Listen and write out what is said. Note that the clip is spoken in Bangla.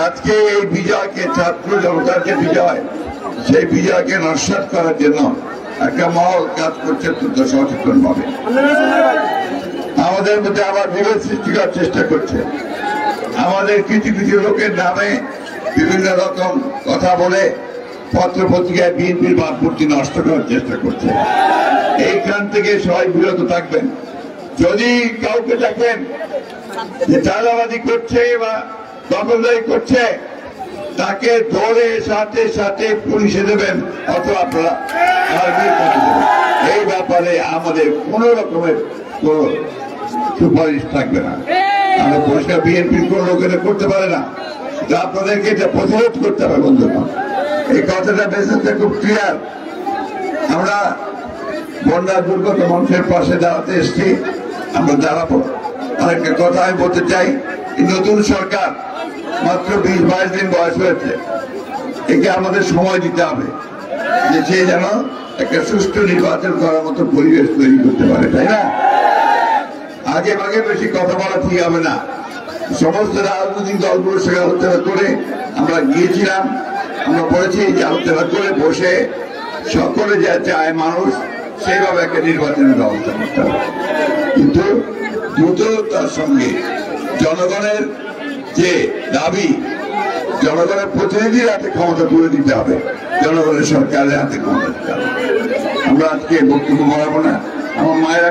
আজকে এই বিজয়কে, ছাত্র জনতার যে বিজয়, সেই বিজয়কে নস্যাৎ করার জন্য একটা মহল কাজ করছে অত্যন্ত সচেতন ভাবে। আমাদের মধ্যে আবার বিভেদ সৃষ্টি করার চেষ্টা করছে। আমাদের কিছু কিছু লোকের নামে বিভিন্ন রকম কথা বলে পত্র পত্রিকায় বিএনপির ভাবমূর্তি নষ্ট করার চেষ্টা করছে। এইখান থেকে সবাই বিরত থাকবেন। যদি কাউকে দেখেন যে চাঁদাবাজি করছে বা দখলদারি করছে, তাকে ধরে সাথে সাথে পুলিশে দেবেন অথবা আপনারা আর্মির কাছে দেবেন। এই ব্যাপারে আমাদের কোন রকমের কোন সুপারিশ থাকবে না। আমরা পরিষ্কার বিএনপির কোন লোক এটা করতে পারে না। আপনাদেরকে এটা প্রতিরোধ করতে হবে বন্ধুরা। এই কথাটা মেসেজটা খুব ক্লিয়ার। আমরা বন্যা দুর্গত মানুষের পাশে দাঁড়াতে এসেছি, আমরা দাঁড়াবো। আরেকটা কথা আমি বলতে চাই, নতুন সরকার মাত্র 20-22 দিন বয়স হয়েছে, একে আমাদের সময় দিতে হবে যে সে যেন একটা সুষ্ঠু নির্বাচন করার মতো পরিবেশ তৈরি করতে পারে, তাই না? আগে ভাগে বেশি কথা বলা ঠিক হবে না। সমস্ত রাজনৈতিক দলগুলোর সঙ্গে আলোচনা করে আমরা গিয়েছিলাম, আমরা বলেছি যে আলোচনা করে বসে সকলে যা চায় মানুষ সেইভাবে একটা নির্বাচনের ব্যবস্থা করতে হবে। কিন্তু দ্রুততার সঙ্গে জনগণের যে দাবি, জনগণের প্রতিনিধির হাতে ক্ষমতা তুলে দিতে হবে, জনগণের সরকারের হাতে ক্ষমতা দিতে হবে। আমরা আজকে বক্তব্য বাড়াবো না। আমার মায়েরা